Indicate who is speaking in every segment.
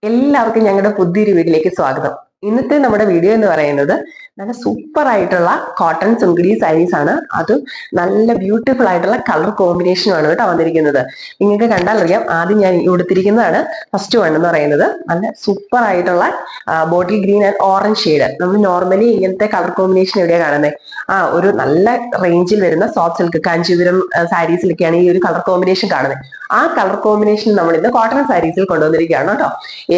Speaker 1: എല്ലാവർക്കും ഞങ്ങളുടെ പുതിയൊരു വീഡിയോയിലേക്ക് സ്വാഗതം. ഇന്നത്തെ നമ്മുടെ വീഡിയോ എന്ന് പറയുന്നത് നല്ല സൂപ്പർ ആയിട്ടുള്ള കോട്ടൺ സുങ്കിടി സാരീസ് ആണ്. അതും നല്ല ബ്യൂട്ടിഫുൾ ആയിട്ടുള്ള കളർ കോമ്പിനേഷനുമാണ് കേട്ടോ വന്നിരിക്കുന്നത്. നിങ്ങൾക്ക് കണ്ടാൽ അറിയാം. ആദ്യം ഞാൻ ഉടുത്തിരിക്കുന്നതാണ് ഫസ്റ്റ് വൺ എന്ന് പറയുന്നത്. നല്ല സൂപ്പർ ആയിട്ടുള്ള bottle green and orange shade. നമ്മൾ നോർമലി ഇങ്ങനത്തെ കളർ കോമ്പിനേഷൻ എവിടെയാണ് കാണുന്നത്? ഒരു നല്ല റേഞ്ചിൽ വരുന്ന സോഫ്റ്റ് സിൽക്ക് കാഞ്ചീപുരം സാരീസിലൊക്കെയാണ് ഈ ഒരു കളർ കോമ്പിനേഷൻ കാണുന്നത്. ആ കളർ കോമ്പിനേഷൻ നമ്മൾ ഇന്ന് കോട്ടൺ സാരീസിൽ കൊണ്ടുവന്നിരിക്കുകയാണ് കേട്ടോ.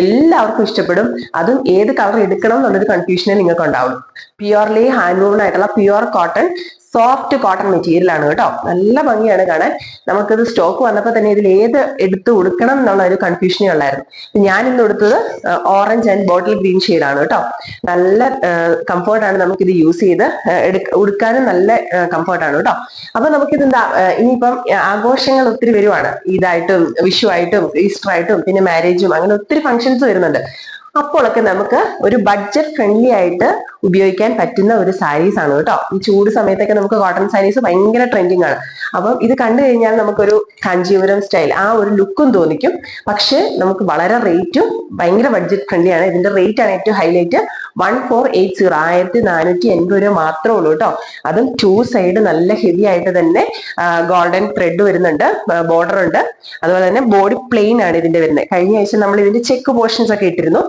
Speaker 1: എല്ലാവർക്കും ഇഷ്ടപ്പെടും. അതും ഏത് കളർ എടുക്കണം എന്നുള്ളൊരു കൺഫ്യൂഷനെ നിങ്ങൾക്ക് ഉണ്ടാവുള്ളൂ. പ്യുവർലി ഹാൻഡ് വൂൺ ആയിട്ടുള്ള pure cotton soft cotton material ആണ് കേട്ടോ. നല്ല ഭംഗിയാണ് കാണാൻ. നമുക്കിത് സ്റ്റോക്ക് വന്നപ്പോൾ തന്നെ ഇതിൽ ഏത് എടുത്ത് കൊടുക്കണം എന്നുള്ള ഒരു കൺഫ്യൂഷനേ ഉള്ളായിരുന്നു. ഞാൻ ഇന്ന് എടുത്തത് ഓറഞ്ച് ആൻഡ് ബോട്ടിൽ ഗ്രീൻ ഷെയ്ഡാണ് കേട്ടോ. നല്ല കംഫർട്ടാണ്. നമുക്കിത് യൂസ് ചെയ്ത് ഉടുക്കാനും നല്ല കംഫർട്ടാണ് കേട്ടോ. അപ്പൊ നമുക്കിത് എന്താ ഇനിയിപ്പം ആഘോഷങ്ങൾ ഒത്തിരി വരുവാണ്. ഈദായിട്ടും വിഷു ആയിട്ടും ഈസ്റ്റർ ആയിട്ടും പിന്നെ മാരേജും അങ്ങനെ ഒത്തിരി ഫംഗ്ഷൻസ് വരുന്നുണ്ട്. അപ്പോഴൊക്കെ നമുക്ക് ഒരു ബഡ്ജറ്റ് ഫ്രണ്ട്ലി ആയിട്ട് ഉപയോഗിക്കാൻ പറ്റുന്ന ഒരു സാരീസ് ആണ് കേട്ടോ. ഈ ചൂട് സമയത്തൊക്കെ നമുക്ക് കോട്ടൺ സാരീസ് ഭയങ്കര ട്രെൻഡിങ് ആണ്. അപ്പം ഇത് കണ്ടു കഴിഞ്ഞാൽ നമുക്കൊരു കാഞ്ചീപുരം സ്റ്റൈൽ ആ ഒരു ലുക്കും തോന്നിക്കും. പക്ഷെ നമുക്ക് വളരെ റേറ്റും ഭയങ്കര ബഡ്ജറ്റ് ഫ്രണ്ട്ലി ആണ്. ഇതിന്റെ റേറ്റ് ആണ് ഏറ്റവും ഹൈലൈറ്റ്. 1480 1480 രൂപ മാത്രമേ ഉള്ളൂ കേട്ടോ. അതും 2 സൈഡ് നല്ല ഹെവി ആയിട്ട് തന്നെ ഗോൾഡൻ ത്രെഡ് വരുന്നുണ്ട്, ബോർഡർ ഉണ്ട്. അതുപോലെ തന്നെ ബോഡി പ്ലെയിൻ ആണ് ഇതിന്റെ വരുന്നത്. കഴിഞ്ഞ ആഴ്ച നമ്മൾ ഇതിന്റെ ചെക്ക് പോർഷൻസ് ഒക്കെ ഇട്ടിരുന്നു.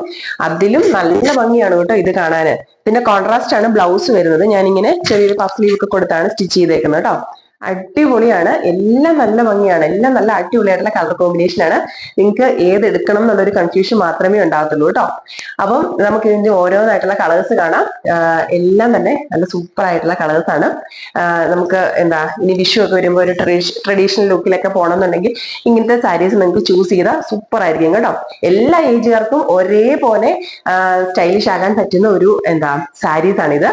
Speaker 1: അതിലും നല്ല ഭംഗിയാണ് കേട്ടോ ഇത് കാണാന്. പിന്നെ കോൺട്രാസ്റ്റ് ആണ് ബ്ലൗസ് വരുന്നത്. ഞാനിങ്ങനെ ചെറിയൊരു പഫ് സ്ലീവ് ഒക്കെ കൊടുത്താണ് സ്റ്റിച്ച് ചെയ്തേക്കുന്നത് കേട്ടോ. അടിപൊളിയാണ്. എല്ലാം നല്ല ഭംഗിയാണ്. എല്ലാം നല്ല അടിപൊളിയായിട്ടുള്ള കളർ കോമ്പിനേഷൻ ആണ്. നിങ്ങൾക്ക് ഏത് എടുക്കണം എന്നുള്ളൊരു കൺഫ്യൂഷൻ മാത്രമേ ഉണ്ടാകത്തുള്ളൂ കേട്ടോ. അപ്പം നമുക്ക് ഇതിന്റെ ഓരോന്നായിട്ടുള്ള കളേഴ്സ് കാണാം. എല്ലാം തന്നെ നല്ല സൂപ്പർ ആയിട്ടുള്ള കളേഴ്സ് ആണ്. നമുക്ക് എന്താ ഇനി വിഷു ഒക്കെ വരുമ്പോൾ ഒരു ട്രഡീഷണൽ ലുക്കിലൊക്കെ പോകണമെന്നുണ്ടെങ്കിൽ ഇങ്ങനത്തെ സാരീസ് നിങ്ങൾക്ക് ചൂസ് ചെയ്താൽ സൂപ്പർ ആയിരിക്കും കേട്ടോ. എല്ലാ ഏജുകാർക്കും ഒരേപോലെ സ്റ്റൈലിഷ് ആകാൻ പറ്റുന്ന ഒരു സാരീസ് ആണിത്.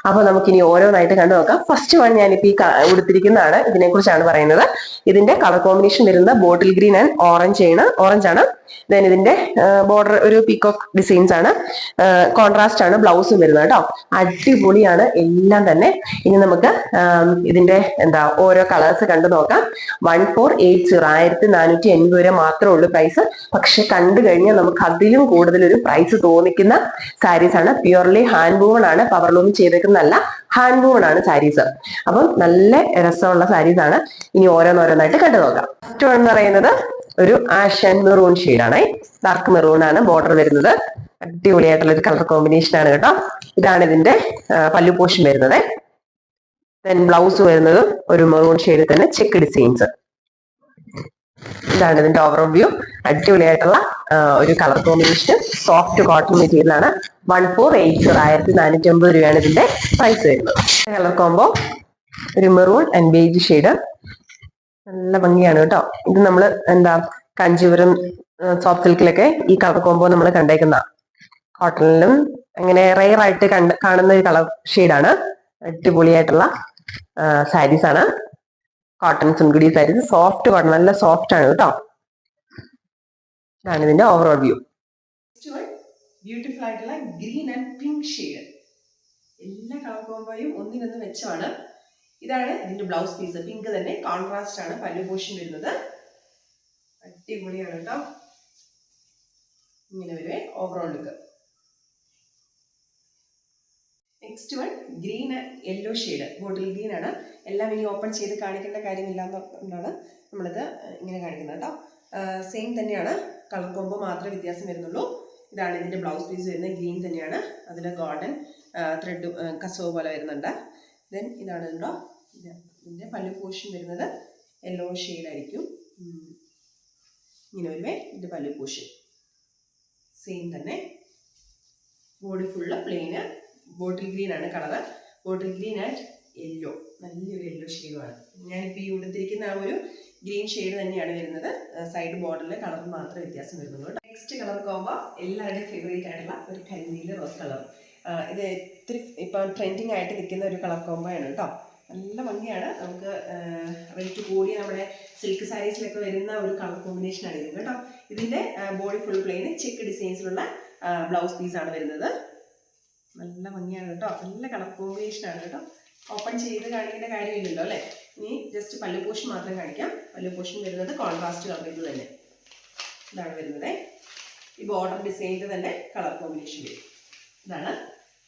Speaker 1: അപ്പൊ നമുക്കിനി ഓരോന്നായിട്ട് കണ്ടു നോക്കാം. ഫസ്റ്റ് വൺ ഞാനിപ്പോ ഈ ഉടുത്തിരിക്കുന്നതാണ്. ഇതിനെ കുറിച്ചാണ് പറയുന്നത്. ഇതിന്റെ കളർ കോമ്പിനേഷൻ വരുന്ന ബോട്ടിൽ ഗ്രീൻ ആൻഡ് ഓറഞ്ച് ആണ്. ദെൻ ഇതിന്റെ ബോർഡർ ഒരു പീകോക്ക് ഡിസൈൻസ് ആണ്. കോൺട്രാസ്റ്റ് ആണ് ബ്ലൗസും വരുന്നത് കേട്ടോ. അടിപൊളിയാണ് എല്ലാം തന്നെ. ഇനി നമുക്ക് ഇതിന്റെ ഓരോ കളേഴ്സ് കണ്ടു നോക്കാം. 1480 1480 രൂപ മാത്രമേ ഉള്ളൂ പ്രൈസ്. പക്ഷെ കണ്ടു കഴിഞ്ഞാൽ നമുക്ക് അതിലും കൂടുതൽ ഒരു പ്രൈസ് തോന്നിക്കുന്ന സാരീസ് ആണ്. പ്യുവർലി ഹാൻഡ് വൂവൺ ആണ്. പവർ ലൂം ചെയ്തേക്കുന്നതല്ല, ഹാൻഡ് വൂവൺ ആണ് സാരീസ്. അപ്പം നല്ല രസമുള്ള സാരീസ് ആണ്. ഇനി ഓരോന്നോരോന്നായിട്ട് കണ്ടു നോക്കാം. ഫസ്റ്റ് എന്ന് പറയുന്നത് ഒരു ആഷ് ആൻഡ് മെറൂൺ ഷെയ്ഡാണ്. ഡാർക്ക് മെറൂൺ ആണ് ബോർഡർ വരുന്നത്. അടിപൊളിയായിട്ടുള്ള ഒരു കളർ കോമ്പിനേഷൻ ആണ് കേട്ടോ. ഇതാണ് ഇതിന്റെ പല്ലു പോർഷൻ വരുന്നത്. ദെൻ ബ്ലൗസ് വരുന്നത് ഒരു മെറൂൺ ഷെയ്ഡിൽ തന്നെ ചെക്ക് ഡിസൈൻസ്. ഇതാണ് ഇതിന്റെ ഓവറോൾ വ്യൂ. അടിപൊളിയായിട്ടുള്ള ഒരു colour combination. Soft cotton material ആണ്. 1480 1480 രൂപയാണ് ഇതിന്റെ പ്രൈസ് വരുന്നത്. കളർ കോംബോ ഒരു മെറൂൺ ആൻഡ് ബേജ് ഷെയ്ഡ്. നല്ല ഭംഗിയാണ് കേട്ടോ. ഇത് നമ്മൾ കാഞ്ചീപുരം സോഫ്റ്റ് സിൽക്കിലൊക്കെ ഈ കളർ കോംബോ നമ്മൾ കണ്ടേക്കുന്ന. കോട്ടണിലും അങ്ങനെ റെയർ ആയിട്ട് കാണുന്ന ഒരു കളർ ഷെയ്ഡാണ്. അടിപൊളിയായിട്ടുള്ള സാരീസ് ആണ്. Cotton Sungudi sarees. Soft cotton, നല്ല സോഫ്റ്റ് ആണ് കേട്ടോ. ഇതാണ് ഇതിന്റെ ഓവറോൾ വ്യൂ.
Speaker 2: ബ്യൂട്ടിഫുൾ ആയിട്ടുള്ള ഗ്രീൻ ആൻഡ് പിങ്ക് ഷെയ്ഡ്. എല്ലാ കളർ കോംബോയും ഒന്നിനൊന്ന് മെച്ചമാണ്. ഇതാണ് ഇതിന്റെ ബ്ലൗസ് പീസ്. പിങ്ക് തന്നെ കോൺട്രാസ്റ്റ് ആണ് പല്ലു പോർഷൻ വരുന്നത്. അടിപൊളിയാണ് കേട്ടോ. ഇങ്ങനെ വരുവേ overall look. Next one green and yellow shade. Bottle green ആണ്. എല്ലാം ഇനി ഓപ്പൺ ചെയ്ത് കാണിക്കേണ്ട കാര്യമില്ല എന്നുകൊണ്ടാണ് നമ്മളിത് ഇങ്ങനെ കാണിക്കുന്നത് കേട്ടോ. സെയിം തന്നെയാണ്. കളർ കോംബോ മാത്രമേ വ്യത്യാസം വരുന്നുള്ളൂ. ഇതാണ് ഇതിന്റെ ബ്ലൗസ് പീസ് വരുന്നത്. ഗ്രീൻ തന്നെയാണ്. അതിൽ ഗോൾഡൻ ത്രെഡ് കസവ് പോലെ വരുന്നുണ്ട്. ദെൻ ഇതാണ് കേട്ടോ ഇതിന്റെ പല്ലു പോർഷൻ വരുന്നത്. യെല്ലോ ഷെയ്ഡായിരിക്കും. ഇങ്ങനെ വരുവേ ഇതിന്റെ പല്ലു പോർഷൻ. സെയിം തന്നെ. ബോഡി ഫുള്ള് പ്ലെയിന്. ബോട്ടിൽ ഗ്രീൻ ആണ് colour. Bottle green and yellow. നല്ലൊരു യെല്ലോ ഷെയ്ഡുമാണ്. ഞാനിപ്പോൾ ഈ ഉടുത്തിരിക്കുന്ന ആ ഒരു ഗ്രീൻ ഷെയ്ഡ് തന്നെയാണ് വരുന്നത്. സൈഡ് ബോർഡറിലെ കളർ മാത്രമേ വ്യത്യാസം വരുന്നുള്ളൂ. നെക്സ്റ്റ് കളർ കോംബോ എല്ലാവരുടെയും ഫേവറേറ്റ് ആയിട്ടുള്ള ഒരു കരിനീല റോസ് കളർ. ഇത് ഒത്തിരി ഇപ്പം ട്രെൻഡിങ് ആയിട്ട് നിൽക്കുന്ന ഒരു കളർ കോംബോ ആണ് കേട്ടോ. നല്ല ഭംഗിയാണ്. നമുക്ക് റേറ്റ് കൂടിയ നമ്മുടെ സിൽക്ക് സാരീസിലൊക്കെ വരുന്ന ഒരു കളർ കോമ്പിനേഷനാണ് ഇത് കേട്ടോ. ഇതിൻ്റെ ബോഡി ഫുൾ പ്ലെയിൻ ചെക്ക് ഡിസൈൻസിലുള്ള ബ്ലൗസ് പീസാണ് വരുന്നത്. നല്ല ഭംഗിയാണ് കേട്ടോ. നല്ല കളർ കോമ്പിനേഷനാണ് കേട്ടോ. ഓപ്പൺ ചെയ്ത് കാണിക്കേണ്ട കാര്യമില്ലല്ലോ അല്ലേ. ഇനി ജസ്റ്റ് പല്ലു പോർഷൻ മാത്രം കാണിക്കാം. പല്ലു പോർഷൻ വരുന്നത് കോൺട്രാസ്റ്റ് കളറിൽ തന്നെ. ഇതാണ് വരുന്നത്. ഈ ബോർഡർ ഡിസൈനിൽ തന്നെ കളർ കോമ്പിനേഷൻ വരും. ഇതാണ്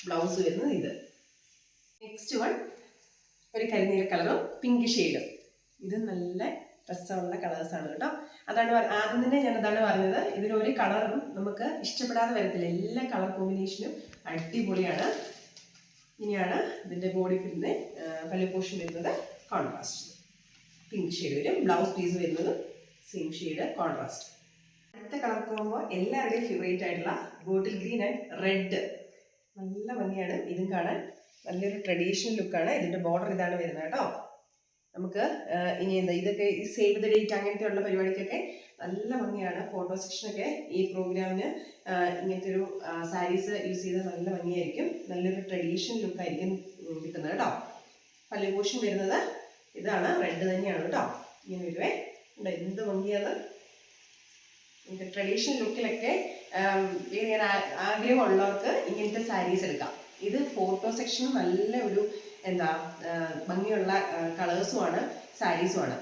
Speaker 2: ബ്ലൗസ് വരുന്നത്. ഇത് നെക്സ്റ്റ് വൺ ഒരു കരിനീല കളറും പിങ്ക് ഷെയ്ഡും. ഇത് നല്ല രസമുള്ള കളേഴ്സാണ് കേട്ടോ. അതാണ് ആദ്യം തന്നെ ഞാൻ അതാണ് പറഞ്ഞത്, ഇതിലൊരു കളറും നമുക്ക് ഇഷ്ടപ്പെടാതെ വരത്തില്ല. എല്ലാ കളർ കോമ്പിനേഷനും അടിപൊളിയാണ്. ഇനിയാണ് ഇതിൻ്റെ ബോഡി ഫില്ലിന് പല്ലു പോർഷൻ വരുന്നത് കോൺട്രാസ്റ്റ് പിങ്ക് ഷെയ്ഡ് വരും. ബ്ലൗസ് പീസ് വരുന്നത് സെയിം ഷെയ്ഡ് കോൺട്രാസ്റ്റ്. അടുത്ത കളർ പോകുമ്പോൾ എല്ലാവരുടെയും ഫേവറേറ്റ് ആയിട്ടുള്ള ബോട്ടിൽ ഗ്രീൻ ആൻഡ് റെഡ്. നല്ല ഭംഗിയാണ് ഇതും കാണാൻ. നല്ലൊരു ട്രഡീഷണൽ ലുക്കാണ്. ഇതിൻ്റെ ബോർഡർ ഇതാണ് വരുന്നത് കേട്ടോ. നമുക്ക് ഇനി എന്താ ഇതൊക്കെ ഈ സേവ് ദ ഡേറ്റ് അങ്ങനത്തെ ഉള്ള പരിപാടിക്കൊക്കെ നല്ല ഭംഗിയാണ്. ഫോട്ടോ സെക്ഷനൊക്കെ ഈ പ്രോഗ്രാമിന് ഇങ്ങനത്തെ ഒരു സാരീസ് യൂസ് ചെയ്ത് നല്ല ഭംഗിയായിരിക്കും. നല്ലൊരു ട്രഡീഷണൽ ലുക്കായിരിക്കും കിട്ടുന്നത് കേട്ടോ. പല്ലു പോർഷൻ വരുന്നത് ഇതാണ്, റെഡ് തന്നെയാണ് കേട്ടോ. ഇങ്ങനെ വരുവേ, എന്ത് ഭംഗിയാണ്. ട്രഡീഷണൽ ലുക്കിലൊക്കെ ഇങ്ങനെ ആഗ്രഹമുള്ളവർക്ക് ഇങ്ങനത്തെ സാരീസ് എടുക്കാം. ഇത് ഫോട്ടോ സെക്ഷനും നല്ല ഒരു എന്താ ഭംഗിയുള്ള കളേഴ്സുമാണ് സാരീസുമാണ്.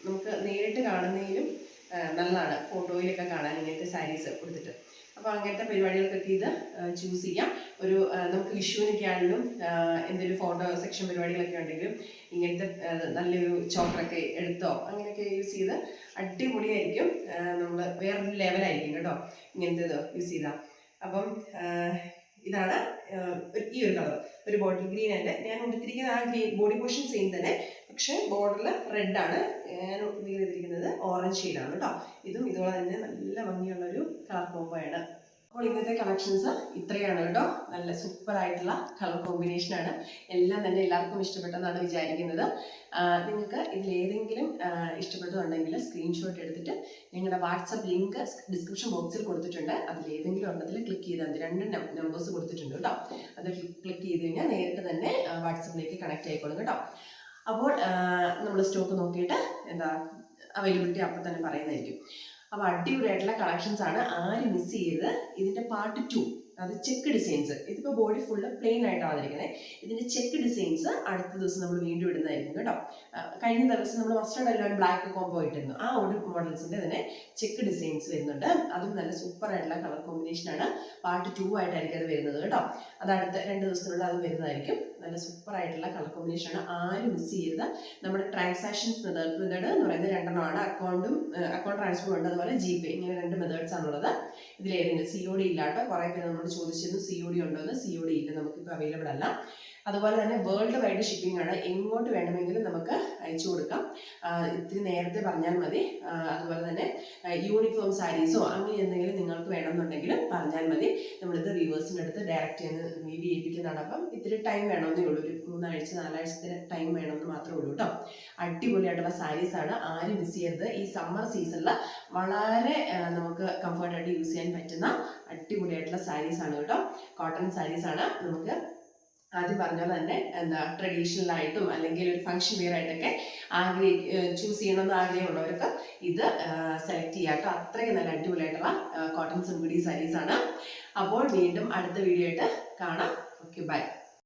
Speaker 2: നമുക്ക് നേരിട്ട് കാണുന്നതിലും നല്ലതാണ് ഫോട്ടോയിലൊക്കെ കാണാൻ ഇങ്ങനത്തെ സാരീസ് കൊടുത്തിട്ട്. അപ്പോൾ അങ്ങനത്തെ പരിപാടികൾക്കൊക്കെ ഇത് ചൂസ് ചെയ്യാം. ഒരു നമുക്ക് വിഷുവിനൊക്കെ ആണെങ്കിലും എന്തെങ്കിലും ഫോട്ടോ സെക്ഷൻ പരിപാടികളൊക്കെ ഉണ്ടെങ്കിലും ഇങ്ങനത്തെ നല്ലൊരു ചോക്കറൊക്കെ എടുത്തോ അങ്ങനെയൊക്കെ യൂസ് ചെയ്ത് അടിപൊളിയായിരിക്കും. നമ്മൾ വേറൊരു ലെവലായിരിക്കും കേട്ടോ ഇങ്ങനത്തെ ഇത് യൂസ് ചെയ്താൽ. അപ്പം ഇതാണ് ഈ ഒരു കളർ, ഒരു ബോട്ടിൽ ഗ്രീൻ ആൻഡ് ഞാൻ ഉടുത്തിരിക്കുന്ന ആ ഗ്രീൻ ബോഡി പോർഷൻ സെയിം തന്നെ, പക്ഷേ ബോർഡറിൽ റെഡാണ്. ഞാൻ ചെയ്തിരിക്കുന്നത് ഓറഞ്ച് ഷെയ്ഡാണ് കേട്ടോ. ഇതും ഇതുപോലെ തന്നെ നല്ല ഭംഗിയുള്ളൊരു കളർ കോമ്പോയാണ്. അപ്പോൾ ഇന്നത്തെ കളക്ഷൻസ് ഇത്രയാണ് കേട്ടോ. നല്ല സൂപ്പറായിട്ടുള്ള കളർ കോമ്പിനേഷനാണ്. എല്ലാം തന്നെ എല്ലാവർക്കും ഇഷ്ടപ്പെട്ടെന്നാണ് വിചാരിക്കുന്നത്. നിങ്ങൾക്ക് ഇതിലേതെങ്കിലും ഇഷ്ടപ്പെട്ടതുണ്ടെങ്കിൽ സ്ക്രീൻഷോട്ട് എടുത്തിട്ട് ഞങ്ങളുടെ വാട്സപ്പ് ലിങ്ക് ഡിസ്ക്രിപ്ഷൻ ബോക്സിൽ കൊടുത്തിട്ടുണ്ട്. അതിലേതെങ്കിലും ഒരെണ്ണത്തിൽ ക്ലിക്ക് ചെയ്താൽ മതി. 2 നമ്പേഴ്സ് കൊടുത്തിട്ടുണ്ട് കേട്ടോ. അത് ക്ലിക്ക് ചെയ്ത് കഴിഞ്ഞാൽ നേരിട്ട് തന്നെ വാട്സപ്പിലേക്ക് കണക്ട് ആയിക്കോളും കേട്ടോ. അപ്പോൾ നമ്മൾ സ്റ്റോക്ക് നോക്കിയിട്ട് എന്താ അവൈലബിലിറ്റി അപ്പം തന്നെ പറയുന്നതായിരിക്കും. അപ്പോൾ അടിപൊളിയായിട്ടുള്ള കളക്ഷൻസ് ആണ്, ആരും മിസ് ചെയ്യരുത്. ഇതിൻ്റെ പാർട്ട് 2 അത് ചെക്ക് ഡിസൈൻസ്. ഇതിപ്പോൾ ബോഡി ഫുള്ള് പ്ലെയിൻ ആയിട്ടാണ് വന്നിരിക്കുന്നത്. ഇതിൻ്റെ ചെക്ക് ഡിസൈൻസ് അടുത്ത ദിവസം നമ്മൾ വീണ്ടും ഇടുന്നതായിരിക്കും കേട്ടോ. കഴിഞ്ഞ ദിവസം നമ്മൾ മസ്റ്റർഡ് എല്ലാം ബ്ലാക്ക് കോംബോ ഇട്ടിരുന്നു. ആ ഒരു മോഡൽസിൻ്റെ തന്നെ ചെക്ക് ഡിസൈൻസ് വരുന്നുണ്ട്. അതും നല്ല സൂപ്പറായിട്ടുള്ള കളർ കോമ്പിനേഷനാണ്. പാർട്ട് 2 ആയിട്ടായിരിക്കും അത് വരുന്നത് കേട്ടോ. അത് അടുത്ത 2 ദിവസത്തിനുള്ള അത് വരുന്നതായിരിക്കും. നല്ല സൂപ്പറായിട്ടുള്ള കളർ കോമ്പിനേഷനാണ്, ആരും മിസ് ചെയ്യരുത്. നമ്മുടെ ട്രാൻസാക്ഷൻസ് മെത്തേഡ് എന്ന് പറയുന്നത് 2 എണ്ണമാണ്. അക്കൗണ്ട് ട്രാൻസ്ഫർ ഉണ്ട്, അതുപോലെ GPay, ഇങ്ങനെ 2 മെത്തേഡ്സ് ആണുള്ളത്. ഇതിലേതെങ്കിലും COD ഇല്ലാട്ടോ. കുറേ പേര് നമ്മളോട് ചോദിച്ചിരുന്നു COD ഉണ്ടോ എന്ന്. COD ഇല്ല, നമുക്കിപ്പോൾ അവൈലബിൾ അല്ല. അതുപോലെ തന്നെ വേൾഡ് വൈഡ് ഷിപ്പിംഗ് ആണ്. എങ്ങോട്ട് വേണമെങ്കിലും നമുക്ക് അയച്ചു കൊടുക്കാം. ഇത്തിരി നേരത്തെ പറഞ്ഞാൽ മതി. അതുപോലെ തന്നെ യൂണിഫോം സാരീസോ അങ്ങനെ എന്തെങ്കിലും നിങ്ങൾക്ക് വേണമെന്നുണ്ടെങ്കിൽ പറഞ്ഞാൽ മതി. നമ്മളിത് വ്യൂവേഴ്സിൻ്റെ അടുത്ത് ഡയറക്റ്റ് ചെയ്ത് ചെയ്യിപ്പിക്കുന്നതാണ്. അപ്പം ഇത്തിരി ടൈം വേണമെന്നേ ഉള്ളൂ. ഒരു 3 ആഴ്ച 4 ആഴ്ചത്തിന് ടൈം വേണമെന്ന് മാത്രമേ ഉള്ളൂ കേട്ടോ. അടിപൊളിയായിട്ടുള്ള സാരീസാണ്, ആരും മിസ് ചെയ്യരുത്. ഈ സമ്മർ സീസണിൽ വളരെ നമുക്ക് കംഫർട്ടായിട്ട് യൂസ് ചെയ്യാൻ പറ്റുന്ന അടിപൊളിയായിട്ടുള്ള സാരീസാണ് കേട്ടോ. കോട്ടൺ സാരീസാണ്. നമുക്ക് ആദ്യം പറഞ്ഞ പോലെ തന്നെ എന്താ ട്രഡീഷണൽ ആയിട്ടും അല്ലെങ്കിൽ ഒരു ഫംഗ്ഷൻ വെയർ ആയിട്ടൊക്കെ ചൂസ് ചെയ്യണമെന്ന് ആഗ്രഹമുള്ളവർക്ക് ഇത് സെലക്ട് ചെയ്യാം കേട്ടോ. അത്രയ്ക്ക് നല്ല അടിപൊളിയായിട്ടുള്ള കോട്ടൺ സുംഗുഡി സാരീസാണ്. അപ്പോൾ വീണ്ടും അടുത്ത വീഡിയോ ആയിട്ട് കാണാം. Okay, by.